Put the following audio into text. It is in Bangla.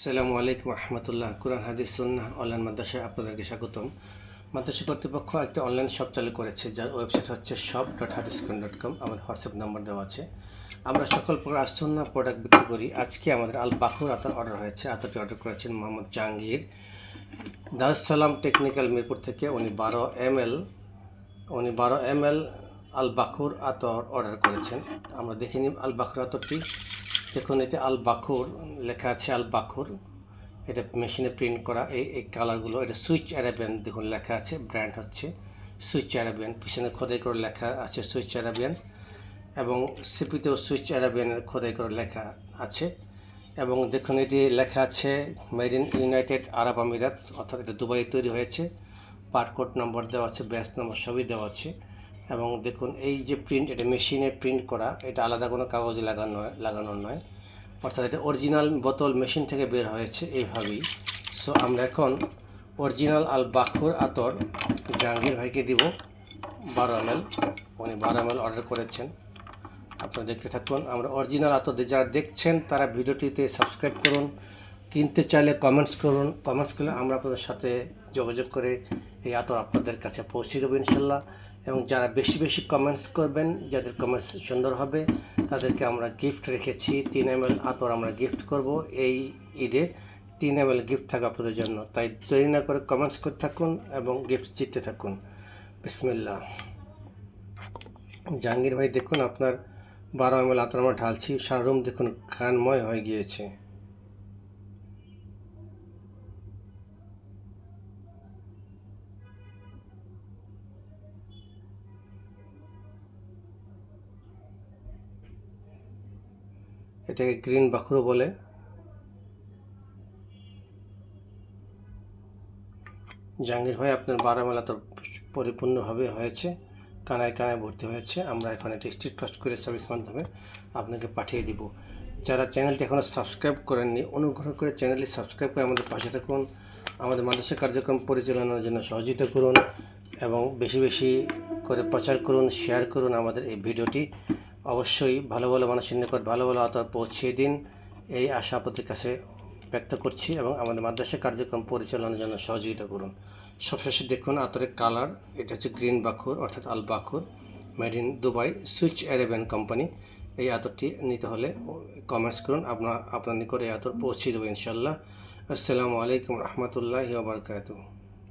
আসসালামু আলাইকুম রহমতুল্লাহ। কুরআন হাদিস সুন্নাহ অনলাইন মাদ্রাসায় আপনাদেরকে স্বাগতম। মাদ্রাসা কর্তৃপক্ষ একটা অনলাইন শপ চালু করেছে, যার ওয়েবসাইট হচ্ছে shop.hadisquran.com। আমার হোয়াটসঅ্যাপ নাম্বার দেওয়া আছে। আমরা সকল প্রকার সুন্নাহ প্রোডাক্ট বিক্রি করি। আজকে আমাদের আল বাকুর আতর অর্ডার হয়েছে। আতরটি অর্ডার করেছেন মোহাম্মদ জাহাঙ্গীর, দারুসালাম টেকনিক্যাল মিরপুর থেকে। উনি 12 ml আল বাকুর আতর অর্ডার করেছেন। আমরা দেখে নিই আল বাকুর আতরটি। দেখুন, এটা আল বাকুর লেখা আছে। আল বাকুর এটা মেশিনে প্রিন্ট করা। এই কালারগুলো, এটা সুইচ অ্যারাবিয়ান দেখুন লেখা আছে। ব্র্যান্ড হচ্ছে সুইচ অ্যারাবিয়ান। পিছনে খোদাই করে লেখা আছে সুইচ অ্যারাবিয়ান, এবং সিপিতেও সুইচ অ্যারাবিয়ানের খোদাই করে লেখা আছে। এবং দেখুন, এটি লেখা আছে মেড ইন ইউনাইটেড আরব আমিরাত, অর্থাৎ এটা দুবাই তৈরি হয়েছে। বারকোড নম্বর দেওয়া আছে, ব্যাচ নম্বর সবই দেওয়া আছে। এবং দেখুন, এই যে প্রিন্ট, এটা মেশিনে প্রিন্ট করা, এটা আলাদা কোনো কাগজে লাগানো নয়, অর্থাৎ এটা অরিজিনাল বোতল মেশিন থেকে বের হয়েছে এইভাবেই। সো আমরা এখন অরিজিনাল আল বাকুর আতর জাহাঙ্গীর ভাইকে দিব 12 ml। উনি 12 ml অর্ডার করেছেন। আপনারা দেখতে থাকুন। আমরা অরিজিনাল আতর, যারা দেখছেন তারা ভিডিওটিতে সাবস্ক্রাইব করুন। কিনতে চাইলে কমেন্টস করুন। কমেন্টস করলে আমরা আপনাদের সাথে যোগাযোগ করে এই আতর আপনাদের কাছে পৌঁছে দেবো ইনশাল্লাহ। এবং যারা বেশি বেশি কমেন্টস করবেন, যাদের কমেন্টস সুন্দর হবে, তাদেরকে আমরা গিফট রেখেছি। 3 ml আতর আমরা গিফট করব এই ঈদে। 3 ml গিফট থাকবে আপনাদের জন্য। তাই দেরি না করে কমেন্টস করতে থাকুন এবং গিফট জিততে থাকুন। বিসমিল্লাহ। জাহাঙ্গীর ভাই, দেখুন আপনার 12 ml আতর আমরা ঢালছি। সারা রুম দেখুন ঘ্রাণময় হয়ে গিয়েছে। এটাকে গ্রিন বাকুরও বলে। জাহাঙ্গীর ভাই, আপনার 12 ml আতর পরিপূর্ণভাবে হয়েছে, কানায় কানায় ভর্তি হয়েছে। আমরা এখন এটা স্ট্রিট ফাস্ট করে সার্ভিস মাধ্যমে আপনাকে পাঠিয়ে দিব। যারা চ্যানেলটি এখনও সাবস্ক্রাইব করেননি, অনুগ্রহ করে চ্যানেলটি সাবস্ক্রাইব করে আমাদের পাশে থাকুন। আমাদের মাদ্রাসা কার্যক্রম পরিচালনার জন্য সহযোগিতা করুন এবং বেশি বেশি করে প্রচার করুন, শেয়ার করুন আমাদের এই ভিডিওটি। অবশ্যই ভালো ভালো মানুষের নিকট ভালো ভালো আতর পৌঁছিয়ে দিন, এই আশা আপনাদের কাছে ব্যক্ত করছি। এবং আমাদের মাদ্রাসা কার্যক্রম পরিচালনার জন্য সহযোগিতা করুন। সবশেষে দেখুন আতরের কালার, এটা হচ্ছে গ্রিন বাকুর, অর্থাৎ আল বাকুর, made in Dubai, Swiss Arabian company. এই আতরটি নিতে হলে কমেন্টস করুন, আপনার নিকট এই আতর পৌঁছে দেবো ইনশাল্লাহ। আসসালামু আলাইকুম রহমতুল্লাহি ওয়া বারাকাতুহু।